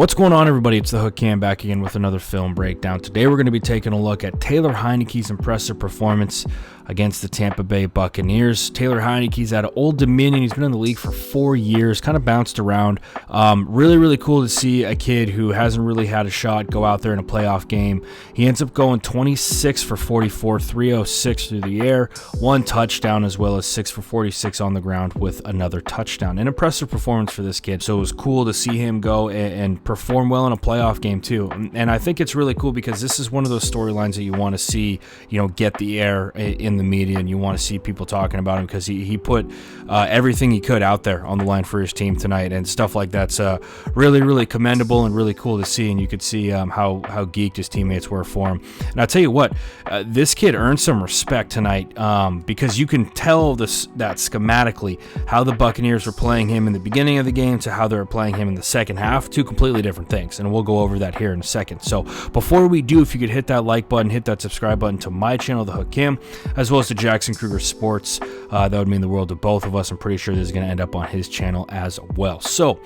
What's going on, everybody? It's the HookCam back again with another film breakdown. Today we're going to be taking a look at Taylor Heinicke's impressive performance against the Tampa Bay Buccaneers. Taylor Heinicke's out of Old Dominion. He's been in the league for 4 years, kind of bounced around. Really cool to see a kid who hasn't really had a shot go out there in a playoff game. He ends up going 26 for 44, 306 through the air, one touchdown, as well as 6 for 46 on the ground with another touchdown. An impressive performance for this kid. So it was cool to see him go and perform well in a playoff game too. And I think it's really cool because this is one of those storylines that you want to see, get the air in the media, and you want to see people talking about him because he put everything he could out there on the line for his team tonight, and stuff like that's really commendable and really cool to see. And you could see how geeked his teammates were for him. And I'll tell you what, this kid earned some respect tonight because you can tell that schematically how the Buccaneers were playing him in the beginning of the game to how they were playing him in the second half. Two completely different things, and we'll go over that here in a second. So before we do, if you could hit that like button, hit that subscribe button to my channel, The HookCam, as well as to Jackson Kruger Sports, that would mean the world to both of us. I'm pretty sure this is going to end up on his channel as well. So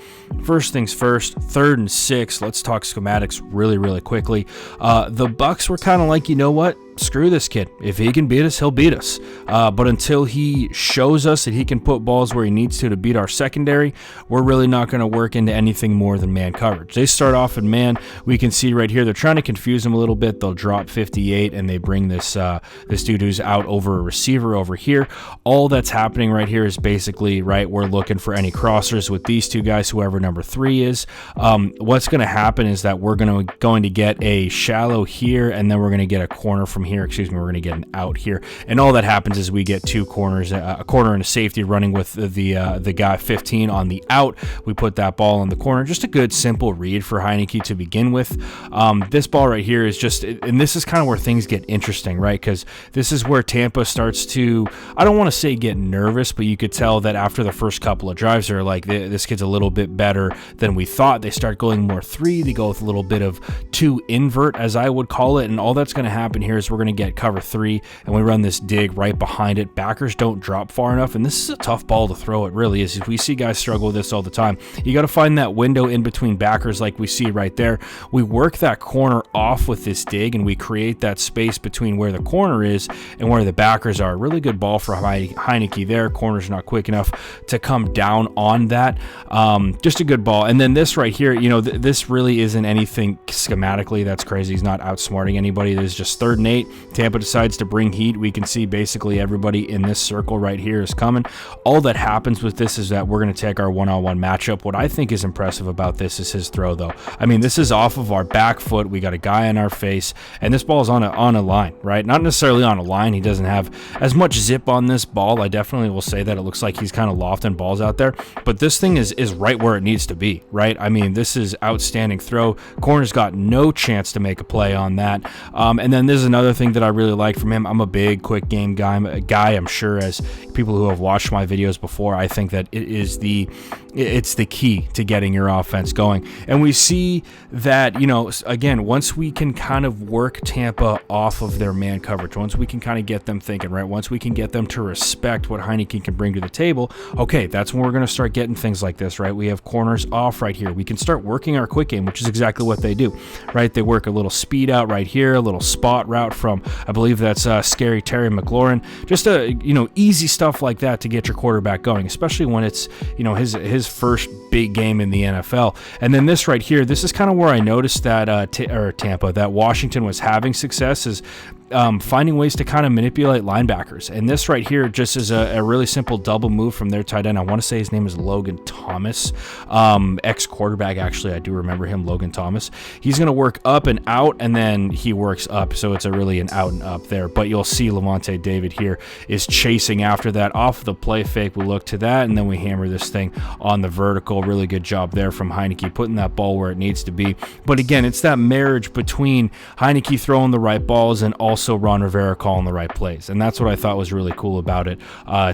first things first, 3rd and 6. Let's talk schematics really quickly. The Bucs were kind of like, you know what? Screw this kid. If he can beat us, he'll beat us. But until he shows us that he can put balls where he needs to beat our secondary, we're really not going to work into anything more than man coverage. They start off in man. We can see right here they're trying to confuse him a little bit. They'll drop 58 and they bring this dude who's out over a receiver over here. All that's happening right here is basically, right, we're looking for any crossers with these two guys, whoever number 3 is. What's going to happen is that we're going to get a shallow here, and then we're going to get a corner from here. We're going to get an out here, and all that happens is we get two corners, a corner and a safety running with the guy 15 on the out. We put that ball in the corner. Just a good simple read for Heinicke to begin with. This ball right here is just, and this is kind of where things get interesting, right? Because this is where Tampa starts to, I don't want to say get nervous, but you could tell that after the first couple of drives, they're like, this kid's a little bit better than we thought. They start going more 3. They go with a little bit of 2 invert, as I would call it, and all that's going to happen here is we're going to get cover 3, and we run this dig right behind it. Backers don't drop far enough, and this is a tough ball to throw. It really is. We see guys struggle with this all the time. You got to find that window in between backers like we see right there. We work that corner off with this dig, and we create that space between where the corner is and where the backers are. Really good ball for Heinicke there. Corner's not quick enough to come down on that. Just a good ball. And then this right here, this really isn't anything schematically that's crazy. He's not outsmarting anybody. There's just 3rd and 8. Tampa decides to bring heat. We can see basically everybody in this circle right here is coming. All that happens with this is that we're going to take our one-on-one matchup. What I think is impressive about this is his throw, though. I mean, this is off of our back foot. We got a guy in our face, and this ball is on a line, right? Not necessarily on a line. He doesn't have as much zip on this ball. I definitely will say that it looks like he's kind of lofting balls out there, but this thing is right where it needs to be, right? I mean, this is outstanding throw. Corner's got no chance to make a play on that. And then there's another thing that I really like from him. I'm a big quick game guy. I'm sure, as people who have watched my videos before, I think that it's the key to getting your offense going. And we see that, again, once we can kind of work Tampa off of their man coverage, once we can kind of get them thinking, right, once we can get them to respect what Heinicke can bring to the table, okay, that's when we're going to start getting things like this, right? We have corners off right here. We can start working our quick game, which is exactly what they do, right? They work a little speed out right here, a little spot route from, I believe that's Scary Terry McLaurin. Just easy stuff like that to get your quarterback going, especially when it's his first big game in the NFL. And then this right here, this is kind of where I noticed that Tampa, that Washington was having success, is finding ways to kind of manipulate linebackers. And this right here just is a really simple double move from their tight end. I want to say his name is Logan Thomas, ex-quarterback, actually. I do remember him, Logan Thomas. He's going to work up and out, and then he works up, so it's really an out and up there. But you'll see Lavonte David here is chasing after that. Off the play fake, we look to that, and then we hammer this thing on the vertical. Really good job there from Heinicke, putting that ball where it needs to be. But again, it's that marriage between Heinicke throwing the right balls and also also Ron Rivera calling the right plays. And that's what I thought was really cool about it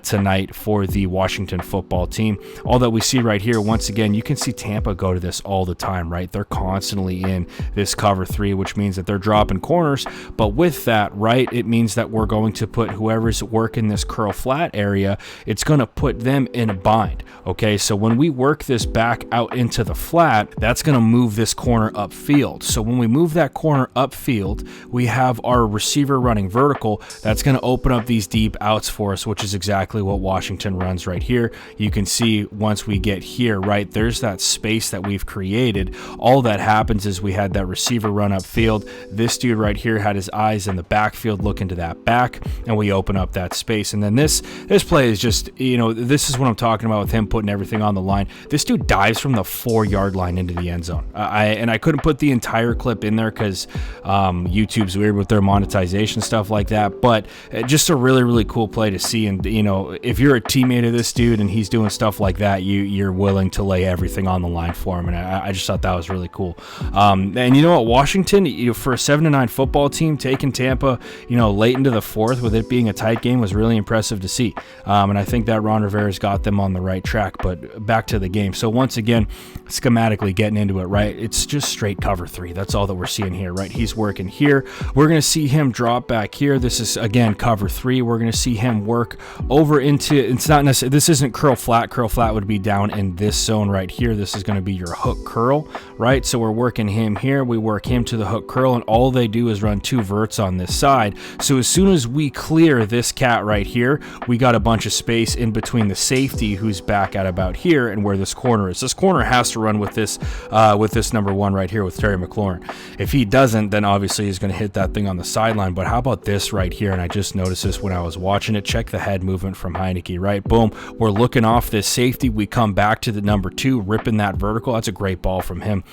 tonight for the Washington football team. All that we see right here, once again, you can see Tampa go to this all the time, right? They're constantly in this cover 3, which means that they're dropping corners. But with that, right, it means that we're going to put whoever's working this curl flat area, it's going to put them in a bind. Okay, so when we work this back out into the flat, that's going to move this corner upfield. So when we move that corner upfield, we have our receiver running vertical. That's going to open up these deep outs for us, which is exactly what Washington runs right here. You can see once we get here, right, there's that space that we've created. All that happens is we had that receiver run upfield. This dude right here had his eyes in the backfield looking to that back, and we open up that space. And then this play is just, you know, this is what I'm talking about with him putting everything on the line. This dude dives from the 4-yard line into the end zone. I couldn't put the entire clip in there because YouTube's weird with their monetization stuff like that, but just a really, really cool play to see. And, you know, if you're a teammate of this dude and he's doing stuff like that, you're willing to lay everything on the line for him. And I just thought that was really cool. And you know what, Washington, you know, for a 7-9 football team, taking Tampa, you know, late into the 4th with it being a tight game was really impressive to see. And I think that Ron Rivera's got them on the right track. But back to the game. So once again, schematically getting into it, right? It's just straight cover 3. That's all that we're seeing here, right? He's working here. We're going to see him drop back here. This is, again, cover 3. We're going to see him work over into, it's not necessarily, this isn't curl flat. Curl flat would be down in this zone right here. This is going to be your hook curl, right? So we're working him here. We work him to the hook curl, and all they do is run 2 verts on this side. So as soon as we clear this cat right here, we got a bunch of space in between the safety who's back at about here and where this corner is. This corner has to run with this number 1 right here with Terry McLaurin. If he doesn't, then obviously he's going to hit that thing on the sideline. But how about this right here? And I just noticed this when I was watching it. Check the head movement from Heinicke, right? Boom. We're looking off this safety. We come back to the number 2, ripping that vertical. That's a great ball from him.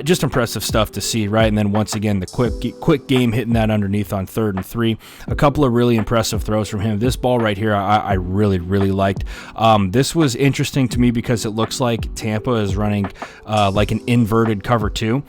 Just impressive stuff to see, right? And then once again, the quick game hitting that underneath on 3rd and 3. A couple of really impressive throws from him. This ball right here, I really, really liked. This was interesting to me because it looks like Tampa is running like an inverted cover 2.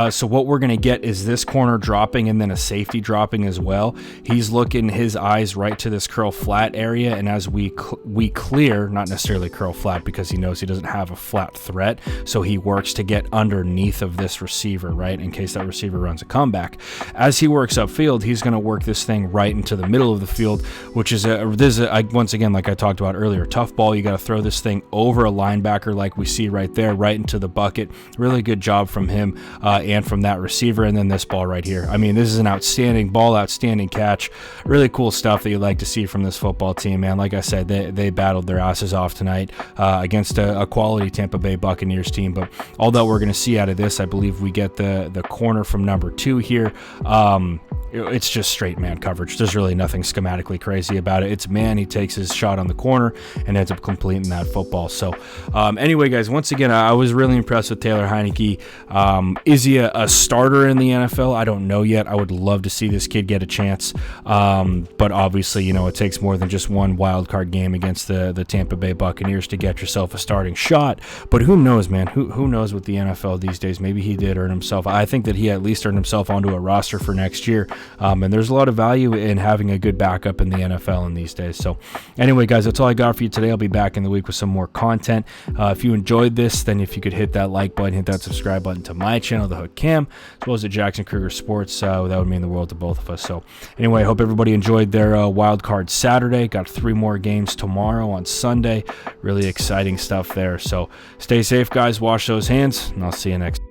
So what we're going to get is this corner dropping and then a safety dropping as well. He's looking his eyes right to this curl flat area, and as we clear, not necessarily curl flat because he knows he doesn't have a flat threat, so he works to get underneath of this receiver, right, in case that receiver runs a comeback. As he works upfield, he's going to work this thing right into the middle of the field, which is once again, like I talked about earlier, tough ball. You got to throw this thing over a linebacker like we see right there, right into the bucket. Really good job from him and from that receiver. And then this ball right here. I mean, this is an outstanding ball, outstanding catch. Really cool stuff that you like to see from this football team, man. Like I said, they battled their asses off tonight against a quality Tampa Bay Buccaneers team. But all that we're going to see out of this, I believe we get the corner from number 2 here. It's just straight man coverage. There's really nothing schematically crazy about it. It's man, he takes his shot on the corner and ends up completing that football. So anyway, guys, once again, I was really impressed with Taylor Heinicke. Is he a starter in the NFL? I don't know yet. I would love to see this kid get a chance. But obviously, you know, it takes more than just one wild card game against the Tampa Bay Buccaneers to get yourself a starting shot. But who knows, man? Who knows with the NFL these days? Maybe he did earn himself. I think that he at least earned himself onto a roster for next year. And there's a lot of value in having a good backup in the NFL in these days. So anyway, guys, that's all I got for you today. I'll be back in the week with some more content. If you enjoyed this, then if you could hit that like button, hit that subscribe button to my channel, the HookCam, as well as the Jackson Kruger Sports, that would mean the world to both of us. So anyway, I hope everybody enjoyed their wild card Saturday. Got 3 more games tomorrow on Sunday. Really exciting stuff there. So stay safe, guys. Wash those hands, and I'll see you next time.